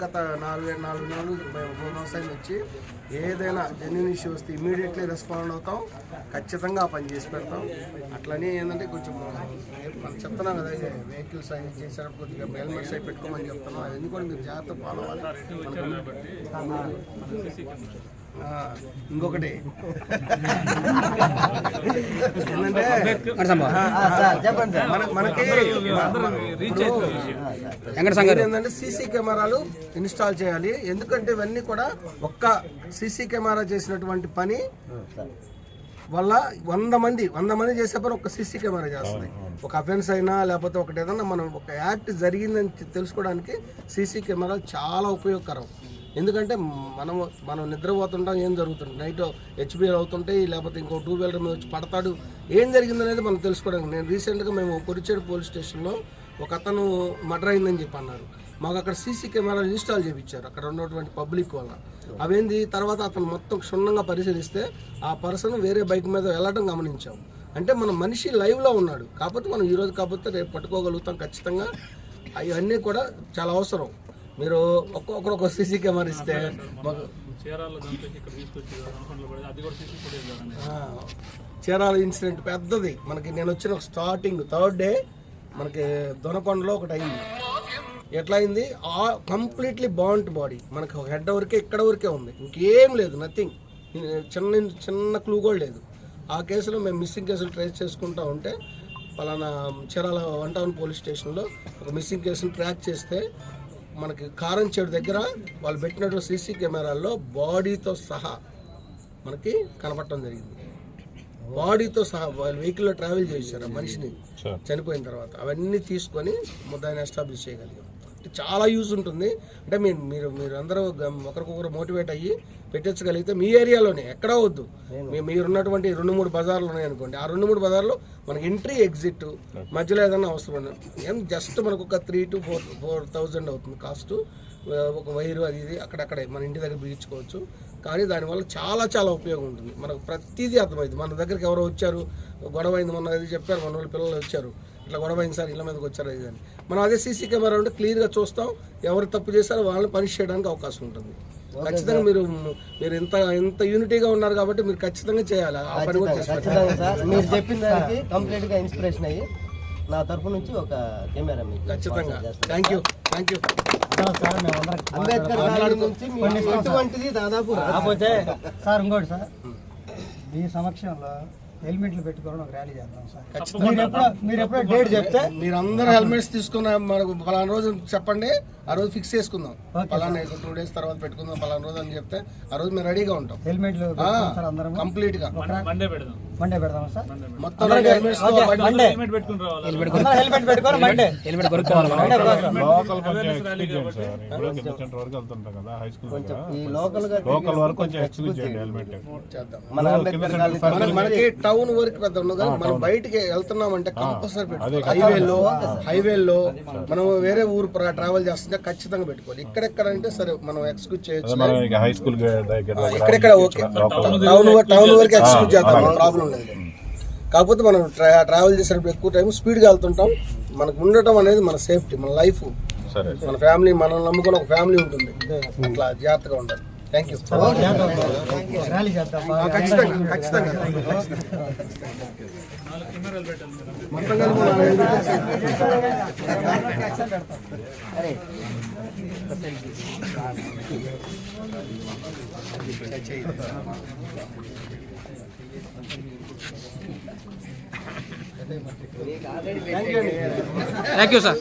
గత 4 నెలలు 4 months అయింది వచ్చి ఏదైనా జెన్యున్ ఇష్యూ వస్తే ఇమీడియట్లీ రెస్పాండ్ అవుతాం, ఖచ్చితంగా పని చేసి పెడతాం. అట్లనే ఏంటంటే కొంచెం మనం చెప్తున్నాం కదా, వెహికల్స్ అవి చేసేటప్పుడు కొద్దిగా హెల్మెట్స్ అవి పెట్టుకోమని చెప్తున్నాం. అవన్నీ కూడా మీరు జాగ్రత్త ఫాలో అవ్వాలి. ఇంకొకటి ఏంటంటే సీసీ కెమెరాలు ఇన్స్టాల్ చేయాలి. ఎందుకంటే ఇవన్నీ కూడా ఒక్క సీసీ కెమెరా చేసినటువంటి పని వల్ల 100 మంది చేసే పని ఒక సీసీ కెమెరా చేస్తుంది. ఒక అఫెన్స్ అయినా లేకపోతే ఒకటి ఏదన్నా మనం ఒక యాక్ట్ జరిగిందని తెలుసుకోవడానికి సీసీ కెమెరాలు చాలా ఉపయోగకరం. ఎందుకంటే మనం నిద్రపోతుంటాం, ఏం జరుగుతుంది, నైట్ హెచ్బిఎల్ అవుతుంటాయి, లేకపోతే ఇంకో 2 వీలర్ మీద వచ్చి పడతాడు, ఏం జరిగిందనేది మనం తెలుసుకోవడానికి. నేను రీసెంట్గా మేము కొరిచేడు పోలీస్ స్టేషన్లో ఒక అతను మర్డర్ అయిందని చెప్పి అన్నారు. మాకు అక్కడ సీసీ కెమెరాలు ఇన్స్టాల్ చేయించారు అక్కడ ఉన్నటువంటి పబ్లిక్ వల్ల. అవేంది తర్వాత అతను మొత్తం క్షుణ్ణంగా పరిశీలిస్తే ఆ పర్సన్ వేరే బైక్ మీద వెళ్ళడం గమనించాం. అంటే మన మనిషి లైవ్లో ఉన్నాడు కాబట్టి మనం ఈరోజు కాకపోతే రేపు పట్టుకోగలుగుతాం ఖచ్చితంగా. అవన్నీ కూడా చాలా అవసరం. మీరు ఒక్కొక్క సీసీ కెమెరా ఇస్తే చీరాల ఇన్సిడెంట్ పెద్దది మనకి. నేను వచ్చిన స్టార్టింగ్ 3rd డే మనకి దొనకొండలో ఒకటి అయింది. ఎట్లా అయింది, కంప్లీట్లీ బాంట్ బాడీ, మనకు హెడ్ వరకే ఇక్కడ వరకే ఉంది, ఇంకేం లేదు, నథింగ్, చిన్న క్లూ కూడా లేదు. ఆ కేసులో మేము మిస్సింగ్ కేసులు ట్రేస్ చేసుకుంటూ ఉంటే పలానా చీరాల 1 టౌన్ పోలీస్ స్టేషన్లో ఒక మిస్సింగ్ కేసును ట్రాక్ చేస్తే మనకి కారంచేడు దగ్గర వాళ్ళు పెట్టినటువంటి సీసీ కెమెరాల్లో బాడీతో సహా మనకి కనపడటం జరిగింది. బాడీతో సహా వాళ్ళు వెహికల్లో ట్రావెల్ చేశారు మనిషిని చనిపోయిన తర్వాత. అవన్నీ తీసుకొని ముద్దాయిని ఎస్టాబ్లిష్ చేయగలిగాం. చాలా యూజ్ ఉంటుంది. అంటే మీరు అందరూ ఒకరికొకరు మోటివేట్ అయ్యి పెట్టించగలిగితే మీ ఏరియాలోనే ఎక్కడా వద్దు, మీరున్నటువంటి 2-3 బజార్లు ఉన్నాయనుకోండి, ఆ 2-3 బజార్లో మనకి ఎంట్రీ ఎగ్జిట్ మధ్యలో ఏదైనా అవసరం ఏం జస్ట్ మనకు ఒక 3,000 to 4,000 అవుతుంది కాస్ట్. ఒక వైరు అది ఇది అక్కడక్కడే మన ఇంటి దగ్గర బిగించుకోవచ్చు. కానీ దానివల్ల చాలా ఉపయోగం ఉంటుంది. మనకు ప్రతిదీ అర్థమైంది. మన దగ్గరికి ఎవరో వచ్చారు, గొడవ అయింది, మొన్న అది చెప్పారు, మన వాళ్ళు పిల్లలు వచ్చారు, ఇట్లా గొడవ అయింది సార్, ఇళ్ళ మీదకి వచ్చారు అది అని. మనం అదే సీసీ కెమెరా ఉంటే క్లియర్గా చూస్తాం, ఎవరు తప్పు చేస్తారో వాళ్ళని పనిష్ చేయడానికి అవకాశం ఉంటుంది. ఖచ్చితంగా మీరు ఇంత యూనిటీగా ఉన్నారు కాబట్టి మీరు ఖచ్చితంగా చేయాలి. ఆ పని కూడా చేస్తారు. మీరు చెప్పిన దానికి కంప్లీట్గా ఇన్స్పిరేషన్ అయ్యి నా తరపు నుంచి ఒక కెమెరా ఖచ్చితంగా. Thank you. అంబేద్కర్ నుంచి ఇటువంటిది దాదాపు రాకపోతే సార్ ఇంకోటి సార్, మీ సమక్షంలో హెల్మెట్లు పెట్టుకోవడం ఒక ర్యాలీ చేద్దాం సార్. మీరు ఎప్పుడో డేట్ చెప్తే మీరందరూ హెల్మెట్స్ తీసుకున్న మనకు పలానా రోజు చెప్పండి, ఆ రోజు ఫిక్స్ చేసుకుందాం. పలానా 2 days తర్వాత పెట్టుకుందాం పలానా రోజు అని చెప్తే ఆ రోజు మేము రెడీగా ఉంటాం. హెల్మెట్లు కంప్లీట్ గా మండే పెడదాం సార్. మొత్తం హెల్మెట్ పెట్టుకోవాలి, మండే హెల్మెట్ కొనుక్కోవాలి. లోకల్ వరకు మనకి టౌన్ వరకు పెద్ద ఉండదు కానీ మనం బయటికి వెళ్తున్నామంటే కంపల్సరీ పెట్టుకోవాలి. హైవేల్లో మనం వేరే ఊరు ట్రావెల్ చేస్తుంటే ఖచ్చితంగా పెట్టుకోవాలి. ఇక్కడెక్కడ అంటే సరే మనం ఎక్స్క్యూజ్ చేయొచ్చు, ఇక్కడెక్కడ ఓకే, టౌన్ వరకు ఎక్స్క్యూజ్ చేద్దాం, ప్రాబ్లం లేదు. కాకపోతే మనం ట్రావెల్ చేసేటప్పుడు ఎక్కువ టైం స్పీడ్గా వెళ్తుంటాం. మనకు ఉండటం అనేది మన సేఫ్టీ, మన లైఫ్, మన ఫ్యామిలీ, మనం నమ్ముకున్న ఒక ఫ్యామిలీ ఉంటుంది. అట్లా జాగ్రత్తగా ఉండాలి. Thank you. ఖచ్చితంగా మొత్తం థ్యాంక్ యూ సార్.